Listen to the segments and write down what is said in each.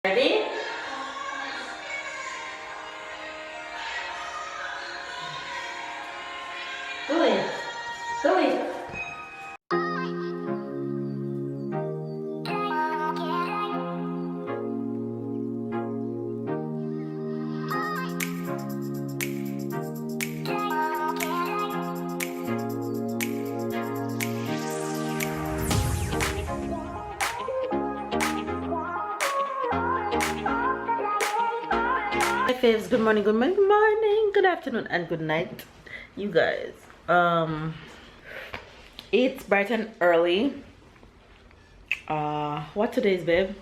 Ready? Do it. Do it. Hi faves, good morning, good afternoon, and good night, you guys. It's bright and early. What today is, babe?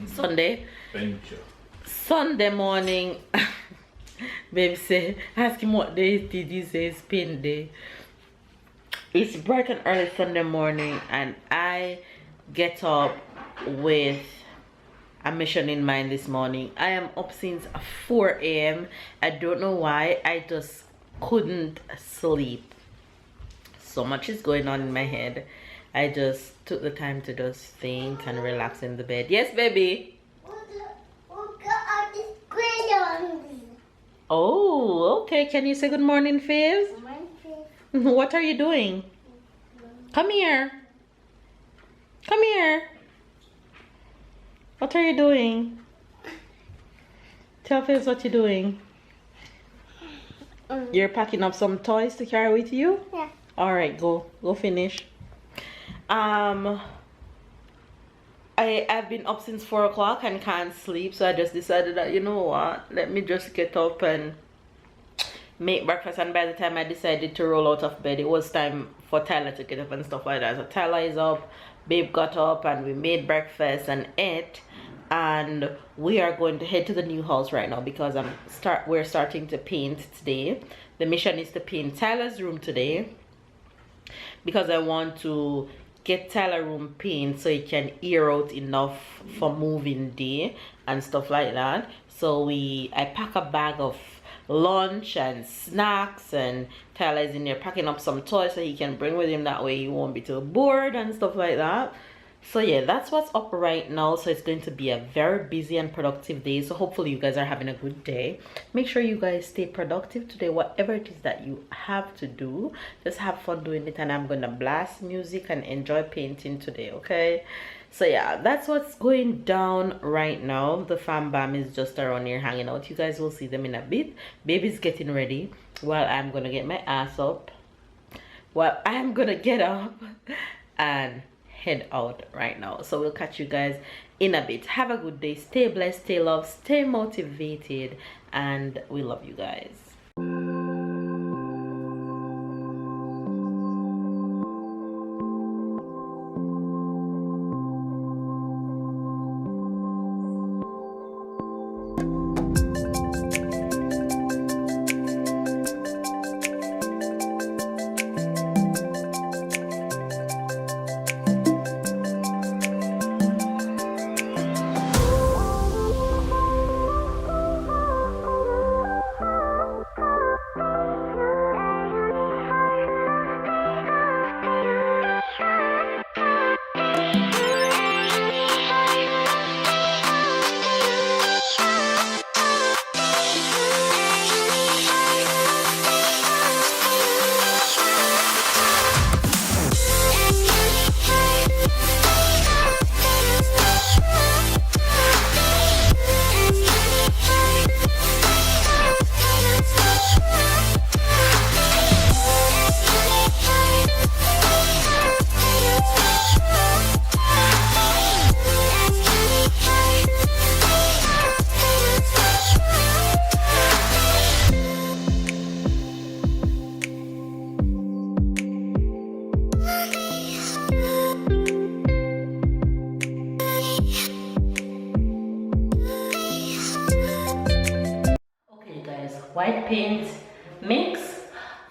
Sunday. Venture. Sunday morning. Babe say, ask him what day it is. He says pain day. It's bright and early Sunday morning, and I get up with a mission in mind this morning. I am up since 4 a.m. I don't know why. I just couldn't sleep. So much is going on in my head. I just took the time to just think and relax in the bed. Yes, baby? Oh, okay. Can you say good morning, Faves? What are you doing? Come here. Come here. What are you doing? Tell Faves what you're doing. You're packing up some toys to carry with you? Yeah. Alright, go finish. I've been up since 4 o'clock and can't sleep, so I just decided that, you know what, let me just get up and make breakfast. And by the time I decided to roll out of bed, it was time for Tyler to get up and stuff like that. So Tyler is up, Babe got up, and we made breakfast and ate, and we are going to head to the new house right now because we're starting to paint today. The mission is to paint Tyler's room today because I want to get Tyler room paint so it can air out enough for moving day and stuff like that. So I pack a bag of lunch and snacks, and Tyler is in there packing up some toys so he can bring with him. That way he won't be too bored and stuff like that. So yeah, that's what's up right now. So it's going to be a very busy and productive day. So hopefully you guys are having a good day. Make sure you guys stay productive today, whatever it is that you have to do. Just have fun doing it, and I'm gonna blast music and enjoy painting today, okay? So yeah, that's what's going down right now. The fam bam is just around here hanging out. You guys will see them in a bit. Baby's getting ready while I'm gonna get my ass up, while I'm gonna get up and head out right now. So we'll catch you guys in a bit. Have a good day. Stay blessed, stay loved, stay motivated, and we love you guys. White paint mix,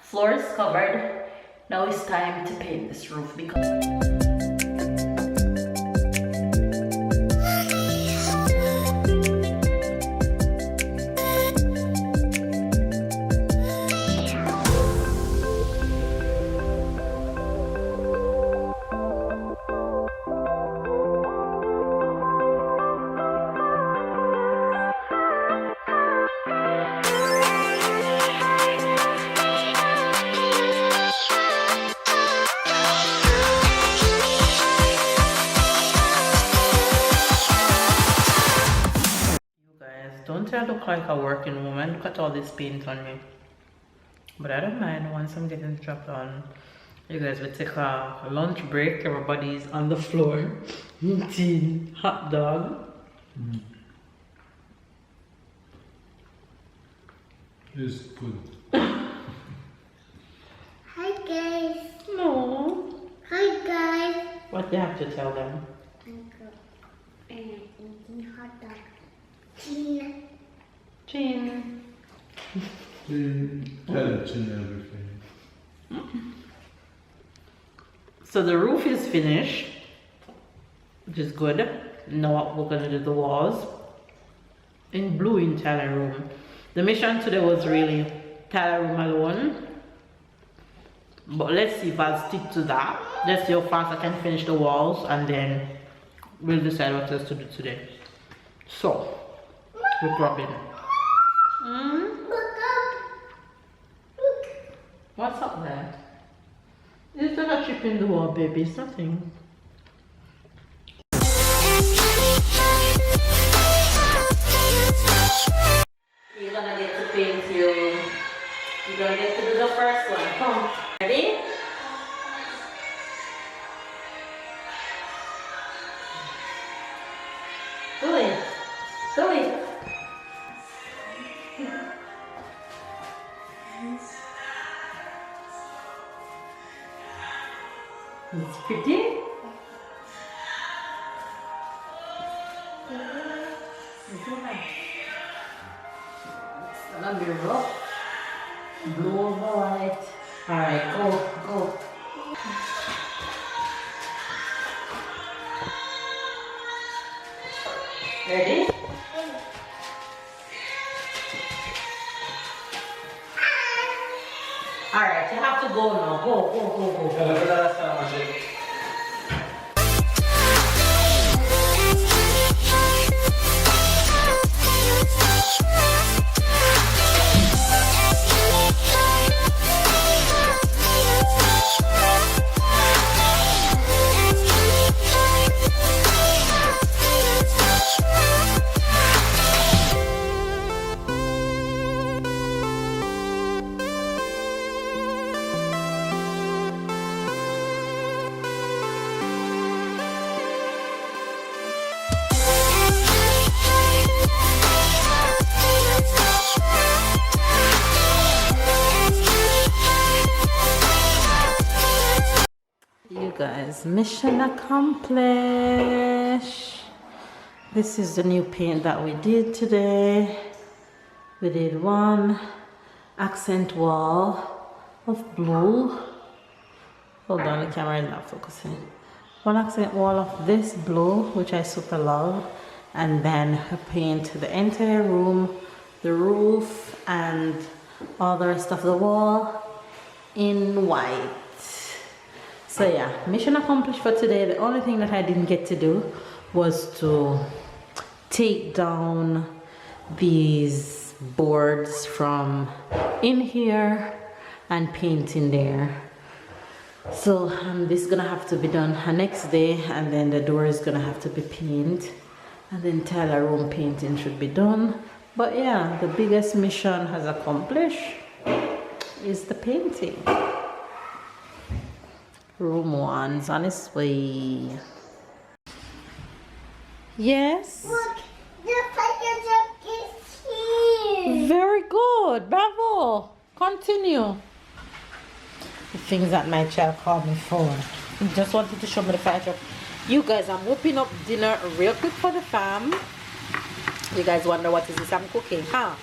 floors covered. Now it's time to paint this roof because Don't I look like a working woman? Look at all this paint on me. But I don't mind once I'm getting the job done. You guys will take a lunch break. Everybody's on the floor eating hot dog. It's good. Hi guys. No. Hi guys. What do you have to tell them? Uncle and I'm eating hot dog. Chin. Chin. Everything. So the roof is finished, which is good. Now we're gonna do the walls in blue in tile room. The mission today was really tile room alone, but let's see if I'll stick to that. Let's see how fast I can finish the walls, and then we'll decide what else to do today. So we're dropping. Look up. Look. What's up there? It's just a chip in the wall, baby. It's nothing. You're gonna get to paint you're gonna get to do the first one. Come. Ready? Do it. Do it. It's pretty. It's gonna be rough. Blue over white. Alright, go. Ready? Alright, you have to go now. Go. You guys, mission accomplished. This is the new paint that we did today. We did one accent wall of blue. Hold on, the camera is not focusing. One accent wall of this blue, which I super love, and then I paint the entire room, the roof, and all the rest of the wall in white. So yeah, mission accomplished for today. The only thing that I didn't get to do was to take down these boards from in here and paint in there. So this is gonna have to be done next day, and then the door is gonna have to be painted, and then tile room painting should be done. But yeah, the biggest mission has accomplished is the painting. Room one's on its way. Yes. Look, the fire truck is here. Very good. Bravo. Continue. The things that my child called me for. He just wanted to show me the fire truck. You guys, I'm whipping up dinner real quick for the fam. You guys wonder what is this I'm cooking, huh?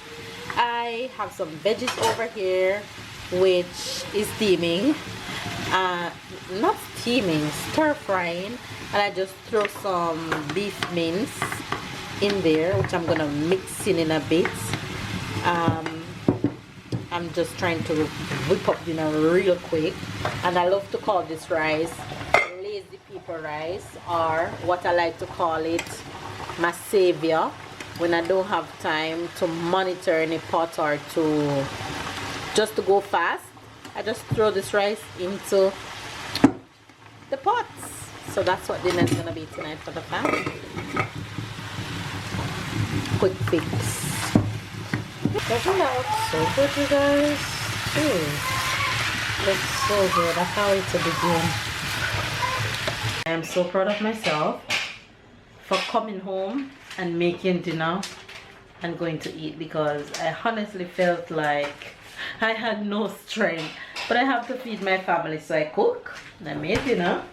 I have some veggies over here, which is steaming. Not steaming, stir frying, and I just throw some beef mince in there, which I'm gonna mix in a bit. I'm just trying to whip up dinner real quick, and I love to call this rice lazy people rice, or what I like to call it, my savior, when I don't have time to monitor any pot or to just to go fast. I just throw this rice into the pots. So that's what dinner is gonna be tonight for the family. Quick fix. Doesn't that look so good, you guys? Ooh, looks so good. I can't wait to begin. I am so proud of myself for coming home and making dinner and going to eat, because I honestly felt like I had no strength. But I have to feed my family, so I cook and I made dinner.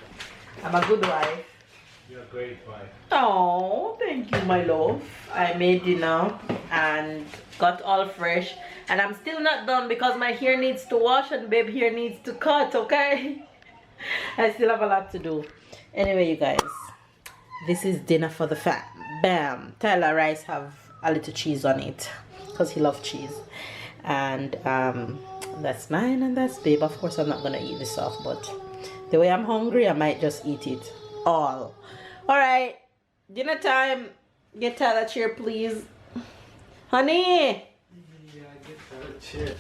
I'm a good wife. You're a great wife. Oh, thank you, my love. I made dinner and got all fresh, and I'm still not done because my hair needs to wash and babe hair needs to cut, okay? I still have a lot to do. Anyway, you guys, this is dinner for the fam. Bam. Tyler rice have a little cheese on it because he loves cheese, and that's mine and that's babe. Of course I'm not gonna eat this off, but the way I'm hungry I might just eat it all. All right, dinner time. Get Tyler a chair, please. Honey. Yeah, get that chair.